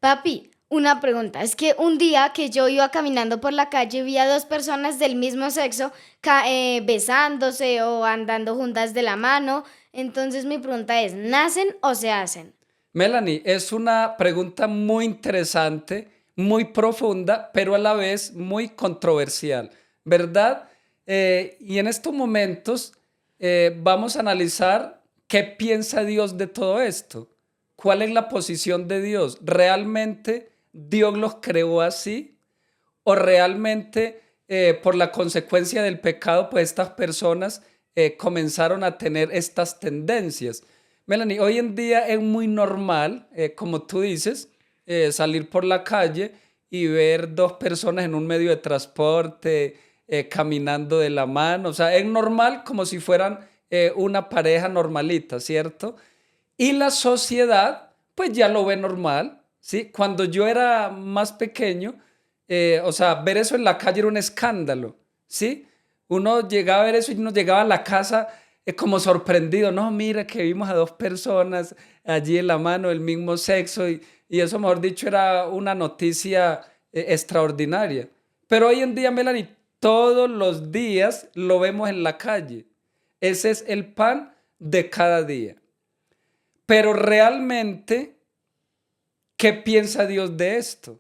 Papi, una pregunta. Es que un día que yo iba caminando por la calle vi a dos personas del mismo sexo besándose o andando juntas de la mano. Entonces mi pregunta es, ¿nacen o se hacen? Melanie, es una pregunta muy interesante, muy profunda, pero a la vez muy controversial, ¿verdad? Y en estos momentos vamos a analizar qué piensa Dios de todo esto. ¿Cuál es la posición de Dios? ¿Realmente Dios los creó así? ¿O realmente por la consecuencia del pecado, pues estas personas comenzaron a tener estas tendencias? Melanie, hoy en día es muy normal, como tú dices, salir por la calle y ver dos personas en un medio de transporte caminando de la mano. O sea, es normal como si fueran una pareja normalita, ¿cierto? Y la sociedad, pues ya lo ve normal, ¿sí? Cuando yo era más pequeño, o sea, ver eso en la calle era un escándalo, ¿sí? Uno llegaba a ver eso y uno llegaba a la casa como sorprendido, no, mira que vimos a dos personas allí en la mano del mismo sexo y eso, mejor dicho, era una noticia extraordinaria. Pero hoy en día, Melanie, todos los días lo vemos en la calle. Ese es el pan de cada día. Pero realmente, ¿qué piensa Dios de esto?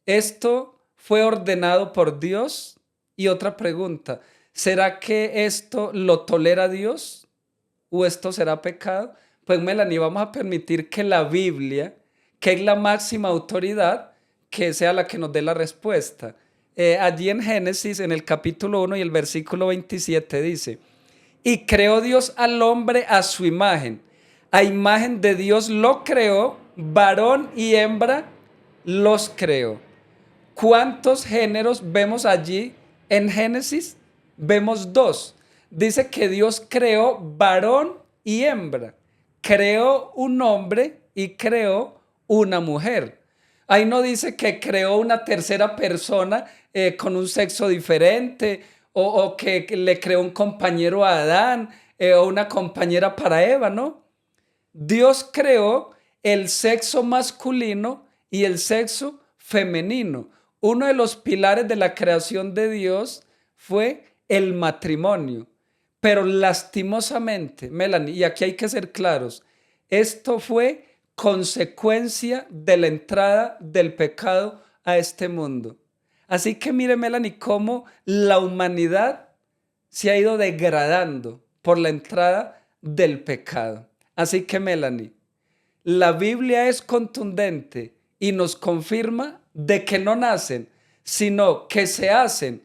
¿Esto fue ordenado por Dios? Y otra pregunta, ¿será que esto lo tolera Dios o esto será pecado? Pues Melanie, vamos a permitir que la Biblia, que es la máxima autoridad, que sea la que nos dé la respuesta. Allí en Génesis, en el capítulo 1 y el versículo 27 dice, y creó Dios al hombre a su imagen. A imagen de Dios lo creó, varón y hembra los creó. ¿Cuántos géneros vemos allí en Génesis? Vemos dos. Dice que Dios creó varón y hembra. Creó un hombre y creó una mujer. Ahí no dice que creó una tercera persona con un sexo diferente o que le creó un compañero a Adán o una compañera para Eva, ¿no? Dios creó el sexo masculino y el sexo femenino. Uno de los pilares de la creación de Dios fue el matrimonio. Pero lastimosamente, Melanie, y aquí hay que ser claros, esto fue consecuencia de la entrada del pecado a este mundo. Así que mire, Melanie, cómo la humanidad se ha ido degradando por la entrada del pecado. Así que, Melanie, la Biblia es contundente y nos confirma de que no nacen, sino que se hacen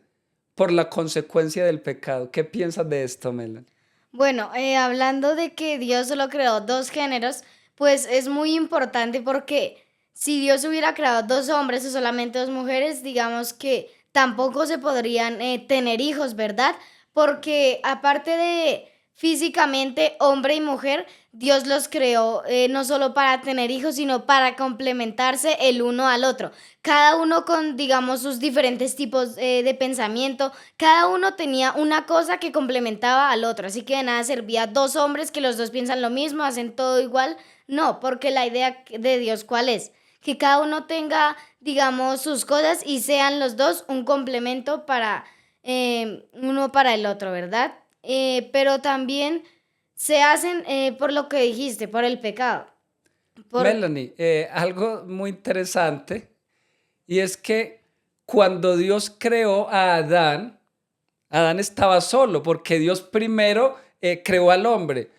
por la consecuencia del pecado. ¿Qué piensas de esto, Melanie? Bueno, hablando de que Dios solo creó dos géneros, pues es muy importante porque si Dios hubiera creado dos hombres o solamente dos mujeres, digamos que tampoco se podrían tener hijos, ¿verdad? Porque aparte de físicamente hombre y mujer, Dios los creó no solo para tener hijos, sino para complementarse el uno al otro. Cada uno con, digamos, sus diferentes tipos de pensamiento, cada uno tenía una cosa que complementaba al otro, así que de nada servía dos hombres que los dos piensan lo mismo, hacen todo igual. No, porque la idea de Dios, ¿cuál es? Que cada uno tenga, digamos, sus cosas y sean los dos un complemento para uno para el otro, ¿verdad? Pero también se hacen por lo que dijiste, por el pecado. Por, Melanie, algo muy interesante y es que cuando Dios creó a Adán, Adán estaba solo porque Dios primero creó al hombre.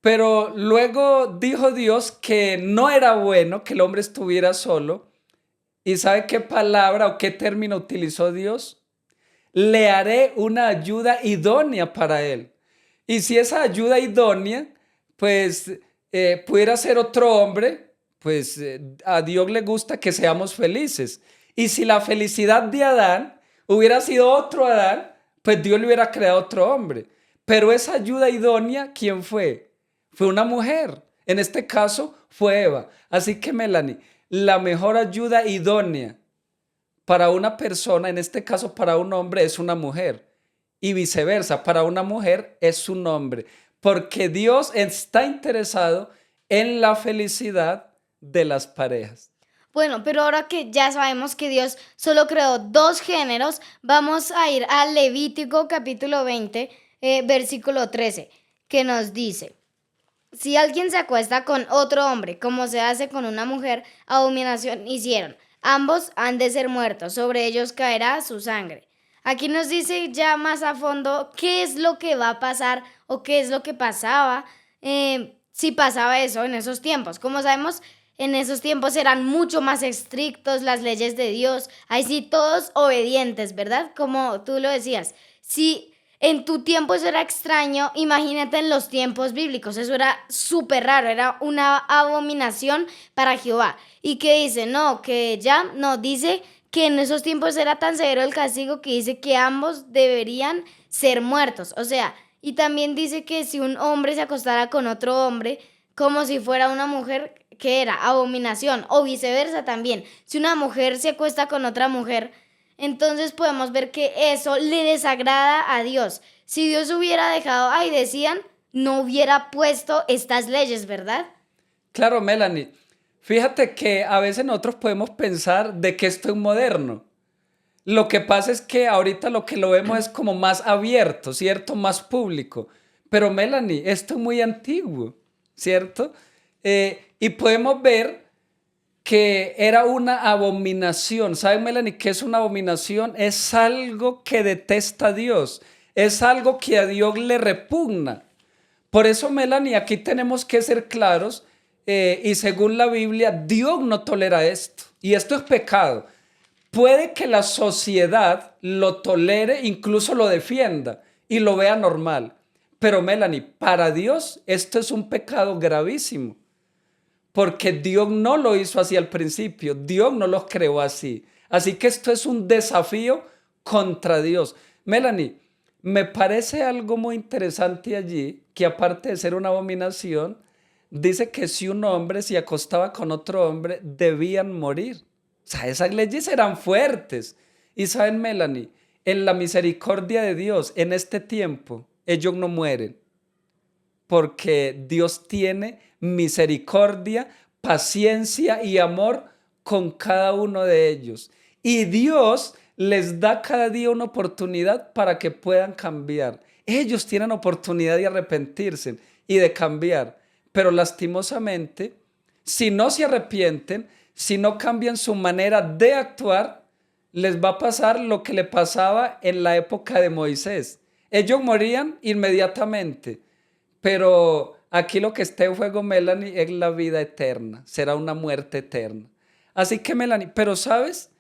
Pero luego dijo Dios que no era bueno que el hombre estuviera solo. ¿Y sabe qué palabra o qué término utilizó Dios? Le haré una ayuda idónea para él. Y si esa ayuda idónea, pues pudiera ser otro hombre, pues a Dios le gusta que seamos felices. Y si la felicidad de Adán hubiera sido otro Adán, pues Dios le hubiera creado otro hombre. Pero esa ayuda idónea, ¿quién fue? Fue una mujer. En este caso fue Eva. Así que Melanie, la mejor ayuda idónea para una persona, en este caso para un hombre, es una mujer. Y viceversa, para una mujer es un hombre. Porque Dios está interesado en la felicidad de las parejas. Bueno, pero ahora que ya sabemos que Dios solo creó dos géneros, vamos a ir al Levítico capítulo 20, versículo 13, que nos dice, si alguien se acuesta con otro hombre, como se hace con una mujer, abominación hicieron. Ambos han de ser muertos, sobre ellos caerá su sangre. Aquí nos dice ya más a fondo qué es lo que va a pasar o qué es lo que pasaba si pasaba eso en esos tiempos. Como sabemos, en esos tiempos eran mucho más estrictos las leyes de Dios. Ahí sí, todos obedientes, ¿verdad? Como tú lo decías. Si en tu tiempo eso era extraño, imagínate en los tiempos bíblicos. Eso era súper raro, era una abominación para Jehová. ¿Y qué dice? No, que ya no, dice que en esos tiempos era tan severo el castigo que dice que ambos deberían ser muertos. O sea, y también dice que si un hombre se acostara con otro hombre, como si fuera una mujer, que era abominación, o viceversa también. Si una mujer se acuesta con otra mujer, entonces podemos ver que eso le desagrada a Dios. Si Dios hubiera dejado, ahí decían, no hubiera puesto estas leyes, ¿verdad? Claro, Melanie, fíjate que a veces nosotros podemos pensar de que esto es moderno. Lo que pasa es que ahorita lo que lo vemos es como más abierto, ¿cierto? Más público. Pero Melanie, esto es muy antiguo, ¿cierto? Y podemos ver que era una abominación. ¿Sabes, Melanie, qué es una abominación? Es algo que detesta a Dios. Es algo que a Dios le repugna. Por eso, Melanie, aquí tenemos que ser claros y según la Biblia, Dios no tolera esto. Y esto es pecado. Puede que la sociedad lo tolere, incluso lo defienda y lo vea normal. Pero Melanie, para Dios esto es un pecado gravísimo. Porque Dios no lo hizo así al principio. Dios no los creó así. Así que esto es un desafío contra Dios. Melanie, me parece algo muy interesante allí, que aparte de ser una abominación, dice que si un hombre se acostaba con otro hombre, debían morir. O sea, esas leyes eran fuertes. Y saben, Melanie, en la misericordia de Dios, en este tiempo, ellos no mueren. Porque Dios tiene misericordia, paciencia y amor con cada uno de ellos. Y Dios les da cada día una oportunidad para que puedan cambiar. Ellos tienen oportunidad de arrepentirse y de cambiar. Pero lastimosamente, si no se arrepienten, si no cambian su manera de actuar, les va a pasar lo que le pasaba en la época de Moisés. Ellos morían inmediatamente, pero aquí lo que está en juego, Melanie, es la vida eterna. Será una muerte eterna. Así que, Melanie, pero ¿sabes?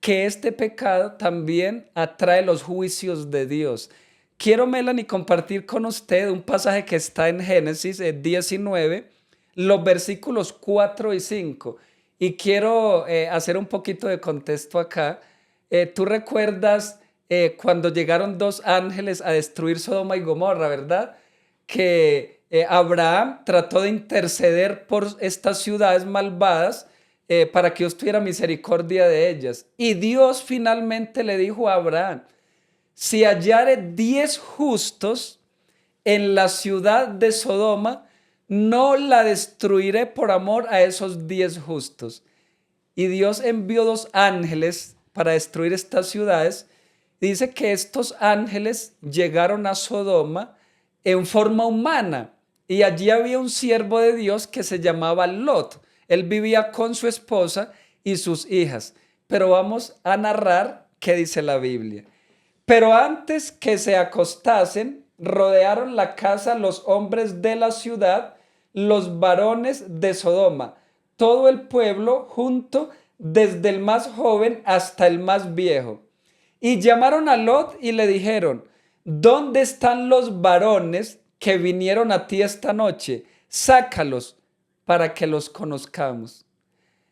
Que este pecado también atrae los juicios de Dios. Quiero, Melanie, compartir con usted un pasaje que está en Génesis 19, los versículos 4 y 5. Y quiero hacer un poquito de contexto acá. ¿Tú recuerdas cuando llegaron dos ángeles a destruir Sodoma y Gomorra, verdad? Que Abraham trató de interceder por estas ciudades malvadas para que Dios tuviera misericordia de ellas. Y Dios finalmente le dijo a Abraham, si hallare 10 justos en la ciudad de Sodoma, no la destruiré por amor a esos 10 justos. Y Dios envió dos ángeles para destruir estas ciudades. Dice que estos ángeles llegaron a Sodoma en forma humana y allí había un siervo de Dios que se llamaba Lot. Él vivía con su esposa y sus hijas. Pero vamos a narrar qué dice la Biblia. Pero antes que se acostasen, rodearon la casa los hombres de la ciudad, los varones de Sodoma, todo el pueblo junto, desde el más joven hasta el más viejo. Y llamaron a Lot y le dijeron, ¿dónde están los varones que vinieron a ti esta noche? Sácalos para que los conozcamos.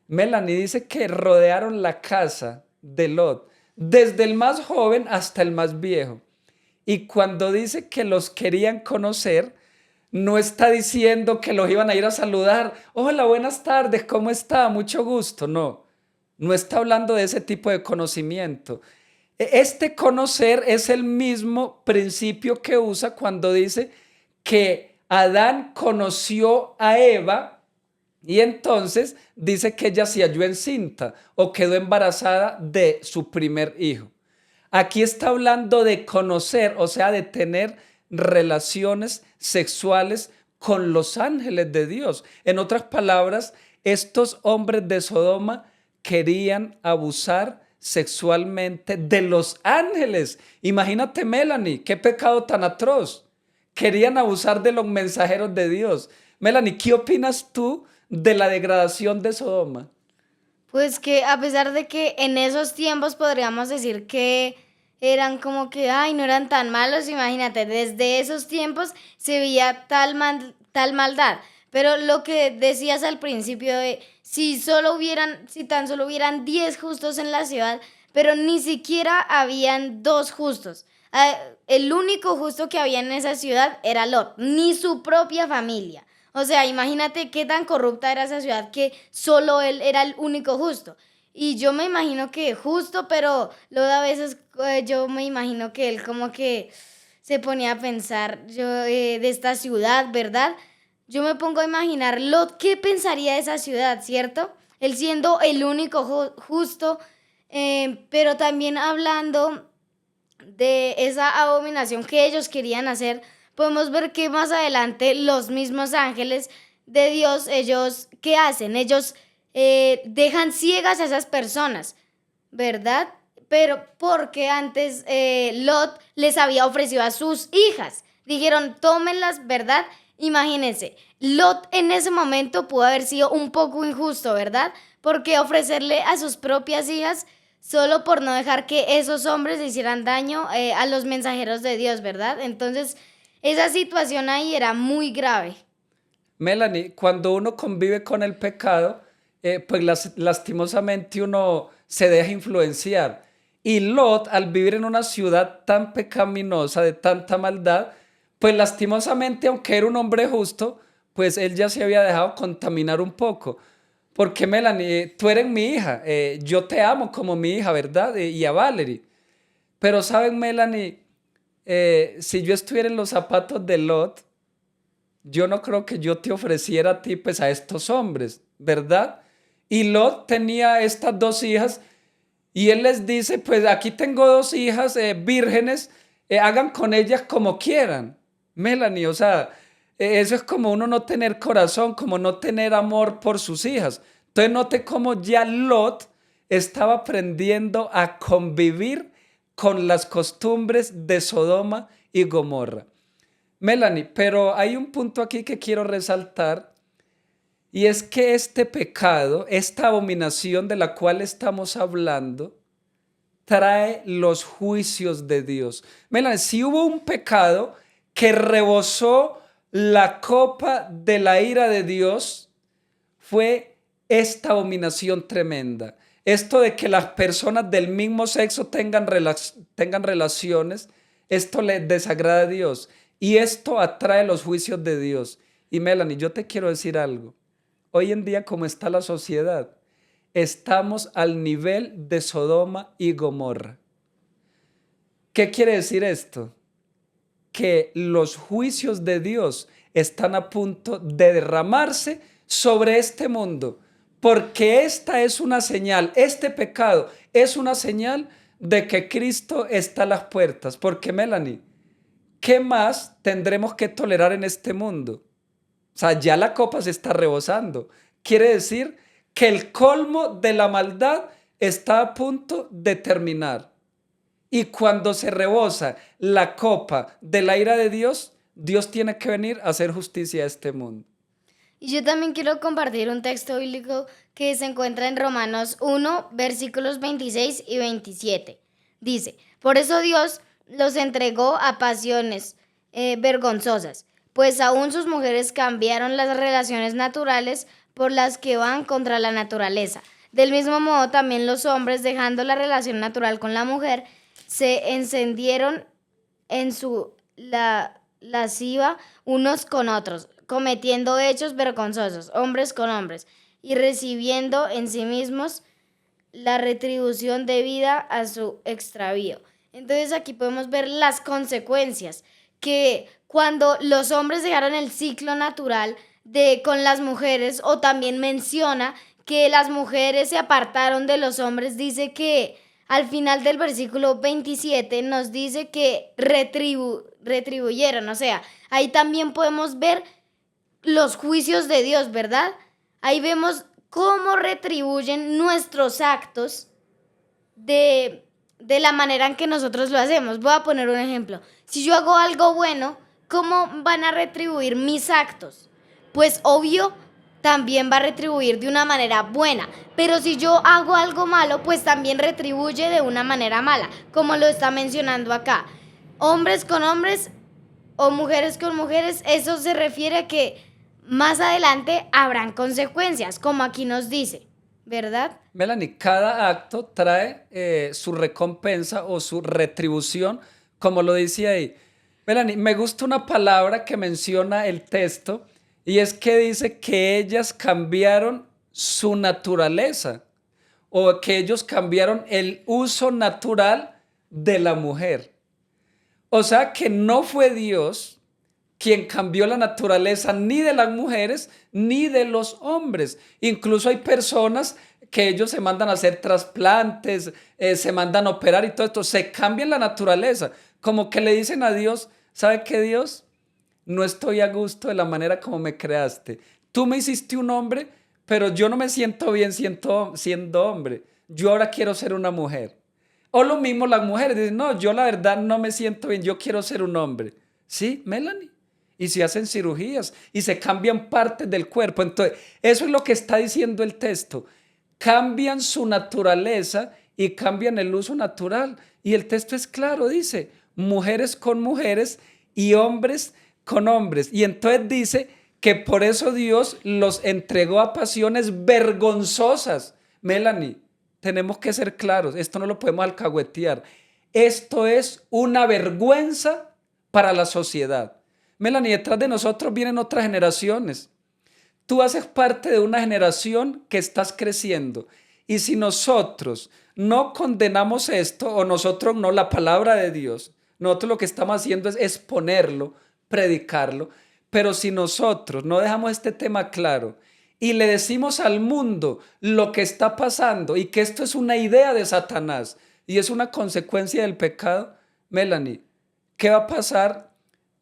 Melanie dice que rodearon la casa de Lot, desde el más joven hasta el más viejo. Y cuando dice que los querían conocer, no está diciendo que los iban a ir a saludar. Hola, buenas tardes, ¿cómo está? Mucho gusto. No, no está hablando de ese tipo de conocimiento. Este conocer es el mismo principio que usa cuando dice que Adán conoció a Eva Y entonces dice que ella se halló encinta o quedó embarazada de su primer hijo. Aquí está hablando de conocer, o sea, de tener relaciones sexuales con los ángeles de Dios. En otras palabras, estos hombres de Sodoma querían abusar sexualmente de los ángeles. Imagínate, Melanie, qué pecado tan atroz. Querían abusar de los mensajeros de Dios. Melanie, ¿qué opinas tú de la degradación de Sodoma? Pues que a pesar de que en esos tiempos podríamos decir que eran como que, ay, no eran tan malos, imagínate, desde esos tiempos se veía tal maldad. Pero lo que decías al principio de si tan solo hubieran 10 justos en la ciudad, pero ni siquiera habían dos justos. El único justo que había en esa ciudad era Lot, ni su propia familia. O sea, imagínate qué tan corrupta era esa ciudad que solo él era el único justo. Y yo me imagino que justo, pero luego a veces yo me imagino que él como que se ponía a pensar de esta ciudad, ¿verdad? Yo me pongo a imaginar Lot, ¿qué pensaría de esa ciudad, cierto? Él siendo el único justo, pero también hablando de esa abominación que ellos querían hacer, podemos ver que más adelante los mismos ángeles de Dios, ellos, ¿qué hacen? Ellos dejan ciegas a esas personas, ¿verdad? Pero porque antes Lot les había ofrecido a sus hijas. Dijeron, tómenlas, ¿verdad? Imagínense, Lot en ese momento pudo haber sido un poco injusto, ¿verdad? Porque ofrecerle a sus propias hijas solo por no dejar que esos hombres le hicieran daño a los mensajeros de Dios, ¿verdad? Entonces, esa situación ahí era muy grave. Melanie, cuando uno convive con el pecado, pues lastimosamente uno se deja influenciar. Y Lot, al vivir en una ciudad tan pecaminosa, de tanta maldad, pues lastimosamente, aunque era un hombre justo, pues él ya se había dejado contaminar un poco. Porque Melanie, tú eres mi hija, yo te amo como mi hija, ¿verdad? Y a Valerie. Pero saben, Melanie, si yo estuviera en los zapatos de Lot, yo no creo que yo te ofreciera a ti, pues a estos hombres, ¿verdad? Y Lot tenía estas dos hijas y él les dice, pues aquí tengo dos hijas vírgenes, hagan con ellas como quieran. Melanie, o sea, eso es como uno no tener corazón, como no tener amor por sus hijas. Entonces note cómo ya Lot estaba aprendiendo a convivir con las costumbres de Sodoma y Gomorra. Melanie, pero hay un punto aquí que quiero resaltar y es que este pecado, esta abominación de la cual estamos hablando, trae los juicios de Dios. Melanie, si hubo un pecado que rebosó la copa de la ira de Dios, fue esta abominación tremenda. Esto de que las personas del mismo sexo tengan relaciones, esto le desagrada a Dios y esto atrae los juicios de Dios. Y Melanie, yo te quiero decir algo. Hoy en día, como está la sociedad, estamos al nivel de Sodoma y Gomorra. ¿Qué quiere decir esto? Que los juicios de Dios están a punto de derramarse sobre este mundo, porque esta es una señal, este pecado es una señal de que Cristo está a las puertas. Porque Melanie, ¿qué más tendremos que tolerar en este mundo? O sea, ya la copa se está rebosando. Quiere decir que el colmo de la maldad está a punto de terminar. Y cuando se rebosa la copa de la ira de Dios, Dios tiene que venir a hacer justicia a este mundo. Y yo también quiero compartir un texto bíblico que se encuentra en Romanos 1, versículos 26 y 27. Dice, por eso Dios los entregó a pasiones vergonzosas, pues aún sus mujeres cambiaron las relaciones naturales por las que van contra la naturaleza. Del mismo modo, también los hombres, dejando la relación natural con la mujer, se encendieron en su lasciva unos con otros, cometiendo hechos vergonzosos, hombres con hombres, y recibiendo en sí mismos la retribución debida a su extravío. Entonces aquí podemos ver las consecuencias que cuando los hombres dejaron el ciclo natural con las mujeres, o también menciona que las mujeres se apartaron de los hombres, dice que al final del versículo 27 nos dice que retribuyeron, o sea, ahí también podemos ver los juicios de Dios, ¿verdad? Ahí vemos cómo retribuyen nuestros actos de la manera en que nosotros lo hacemos. Voy a poner un ejemplo. Si yo hago algo bueno, ¿cómo van a retribuir mis actos? Pues obvio, también va a retribuir de una manera buena. Pero si yo hago algo malo, pues también retribuye de una manera mala, como lo está mencionando acá. Hombres con hombres o mujeres con mujeres, eso se refiere a que más adelante habrán consecuencias, como aquí nos dice, ¿verdad? Melanie, cada acto trae su recompensa o su retribución, como lo dice ahí. Melanie, me gusta una palabra que menciona el texto y es que dice que ellas cambiaron su naturaleza o que ellos cambiaron el uso natural de la mujer. O sea que no fue Dios quien cambió la naturaleza ni de las mujeres ni de los hombres. Incluso hay personas que ellos se mandan a hacer trasplantes, se mandan a operar y todo esto, se cambian la naturaleza, como que le dicen a Dios, ¿sabe qué, Dios? No estoy a gusto de la manera como me creaste. Tú me hiciste un hombre, pero yo no me siento bien siendo hombre. Yo ahora quiero ser una mujer. O lo mismo las mujeres dicen, no, yo la verdad no me siento bien, yo quiero ser un hombre. ¿Sí, Melanie? Y se hacen cirugías y se cambian partes del cuerpo. Entonces, eso es lo que está diciendo el texto. Cambian su naturaleza y cambian el uso natural. Y el texto es claro, dice, mujeres con mujeres y hombres con hombres. Y entonces dice que por eso Dios los entregó a pasiones vergonzosas. Melanie, tenemos que ser claros, esto no lo podemos alcahuetear. Esto es una vergüenza para la sociedad. Melanie, detrás de nosotros vienen otras generaciones. Tú haces parte de una generación que estás creciendo. Y si nosotros no condenamos esto, o nosotros no, la palabra de Dios, nosotros lo que estamos haciendo es exponerlo, predicarlo. Pero si nosotros no dejamos este tema claro y le decimos al mundo lo que está pasando y que esto es una idea de Satanás y es una consecuencia del pecado, Melanie, ¿qué va a pasar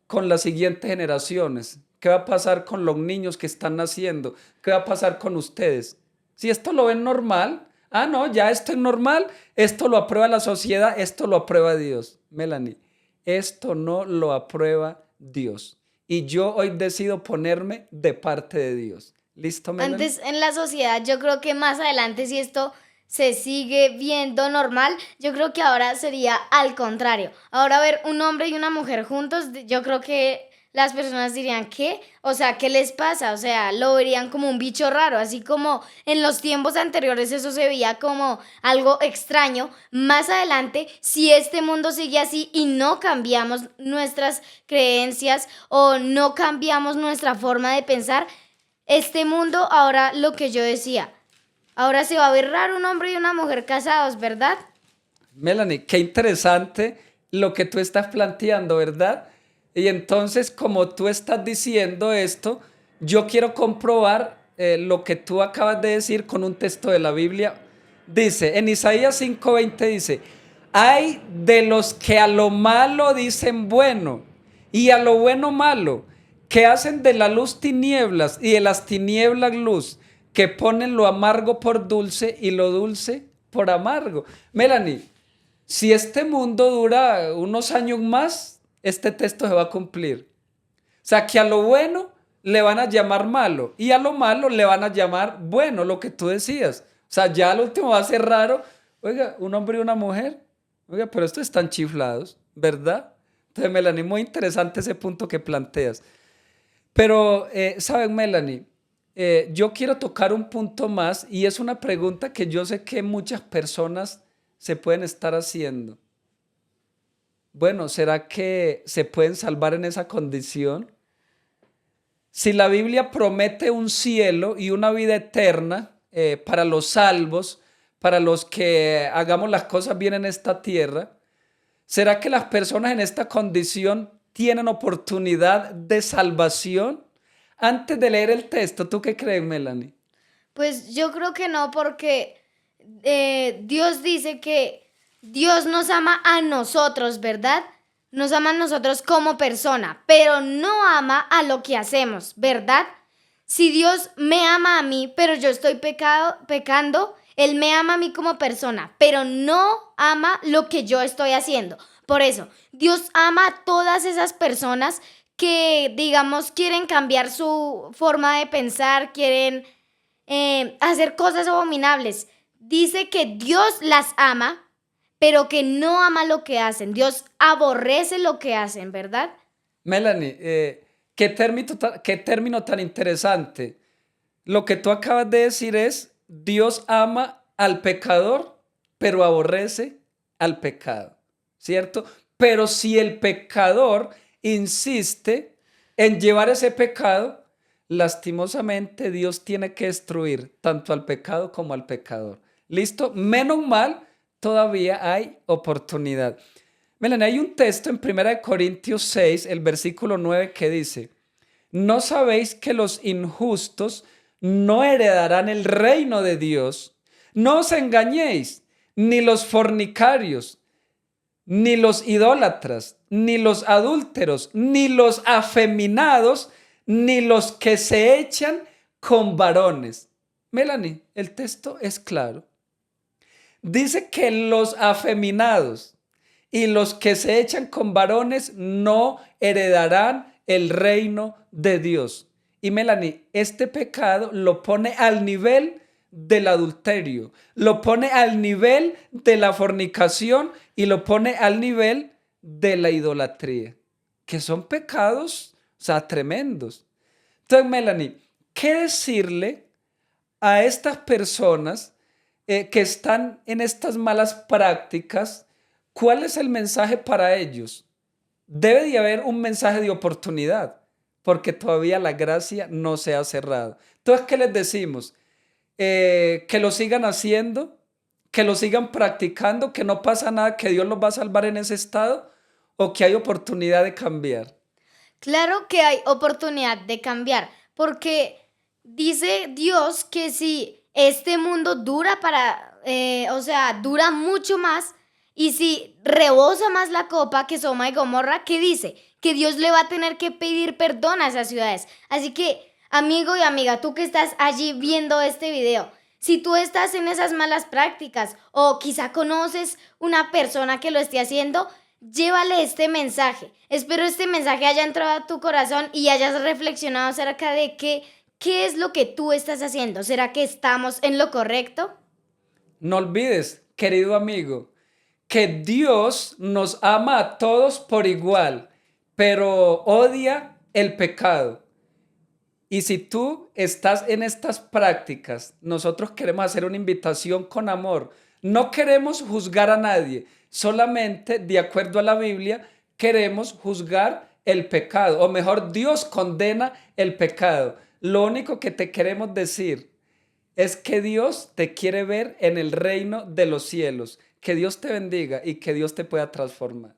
con las siguientes generaciones? ¿Qué va a pasar con los niños que están naciendo? ¿Qué va a pasar con ustedes? Si esto lo ven normal, no, ya esto es normal, esto lo aprueba la sociedad, esto lo aprueba Dios. Melanie, esto no lo aprueba Dios. Y yo hoy decido ponerme de parte de Dios. ¿Listo, Melanie? Antes en la sociedad, yo creo que más adelante, si esto se sigue viendo normal, yo creo que ahora sería al contrario. Ahora ver un hombre y una mujer juntos, yo creo que las personas dirían, ¿qué? O sea, ¿qué les pasa? O sea, lo verían como un bicho raro, así como en los tiempos anteriores eso se veía como algo extraño. Más adelante, si este mundo sigue así y no cambiamos nuestras creencias o no cambiamos nuestra forma de pensar, este mundo, ahora lo que yo decía, ahora se va a ver raro un hombre y una mujer casados, ¿verdad? Melanie, qué interesante lo que tú estás planteando, ¿verdad? Y entonces, como tú estás diciendo esto, yo quiero comprobar lo que tú acabas de decir con un texto de la Biblia. Dice, en Isaías 5:20 dice, hay de los que a lo malo dicen bueno y a lo bueno malo, que hacen de la luz tinieblas y de las tinieblas luz, que ponen lo amargo por dulce y lo dulce por amargo. Melanie, si este mundo dura unos años más, este texto se va a cumplir. O sea, que a lo bueno le van a llamar malo y a lo malo le van a llamar bueno, lo que tú decías. O sea, ya al último va a ser raro. Oiga, un hombre y una mujer. Oiga, pero estos están chiflados, ¿verdad? Entonces, Melanie, muy interesante ese punto que planteas. Pero, ¿saben, Melanie? Yo quiero tocar un punto más y es una pregunta que yo sé que muchas personas se pueden estar haciendo. Bueno, ¿será que se pueden salvar en esa condición? Si la Biblia promete un cielo y una vida eterna para los salvos, para los que hagamos las cosas bien en esta tierra, ¿será que las personas en esta condición tienen oportunidad de salvación? Antes de leer el texto, ¿tú qué crees, Melanie? Pues yo creo que no, porque Dios dice que Dios nos ama a nosotros, ¿verdad? Nos ama a nosotros como persona, pero no ama a lo que hacemos, ¿verdad? Si Dios me ama a mí, pero yo estoy pecando, Él me ama a mí como persona, pero no ama lo que yo estoy haciendo. Por eso, Dios ama a todas esas personas que, digamos, quieren cambiar su forma de pensar, quieren hacer cosas abominables. Dice que Dios las ama, pero que no ama lo que hacen. Dios aborrece lo que hacen, ¿verdad? Melanie, qué término tan interesante. Lo que tú acabas de decir es, Dios ama al pecador, pero aborrece al pecado, ¿cierto? Pero si el pecador insiste en llevar ese pecado, lastimosamente Dios tiene que destruir tanto al pecado como al pecador. ¿Listo? Menos mal, todavía hay oportunidad. Miren, hay un texto en 1 Corintios 6, el versículo 9, que dice: ¿no sabéis que los injustos no heredarán el reino de Dios? No os engañéis, ni los fornicarios, ni los idólatras, ni los adúlteros, ni los afeminados, ni los que se echan con varones. Melanie, el texto es claro. Dice que los afeminados y los que se echan con varones no heredarán el reino de Dios. Y Melanie, este pecado lo pone al nivel del adulterio, lo pone al nivel de la fornicación y lo pone al nivel de la idolatría, que son pecados, o sea, tremendos. Entonces, Melanie, ¿qué decirle a estas personas que están en estas malas prácticas? ¿Cuál es el mensaje para ellos? Debe de haber un mensaje de oportunidad, porque todavía la gracia no se ha cerrado. Entonces, ¿qué les decimos? Que lo sigan haciendo, que lo sigan practicando, que no pasa nada, que Dios los va a salvar en ese estado, o que hay oportunidad de cambiar. Claro que hay oportunidad de cambiar, porque dice Dios que si este mundo dura o sea, dura mucho más, y si rebosa más la copa que Soma y Gomorra, ¿qué dice? Que Dios le va a tener que pedir perdón a esas ciudades. Así que, amigo y amiga, tú que estás allí viendo este video, si tú estás en esas malas prácticas o quizá conoces una persona que lo esté haciendo, llévale este mensaje. Espero este mensaje haya entrado a tu corazón y hayas reflexionado acerca de qué es lo que tú estás haciendo. ¿Será que estamos en lo correcto? No olvides, querido amigo, que Dios nos ama a todos por igual, pero odia el pecado. Y si tú estás en estas prácticas, nosotros queremos hacer una invitación con amor. No queremos juzgar a nadie, solamente de acuerdo a la Biblia queremos juzgar el pecado, o mejor, Dios condena el pecado. Lo único que te queremos decir es que Dios te quiere ver en el reino de los cielos. Que Dios te bendiga y que Dios te pueda transformar.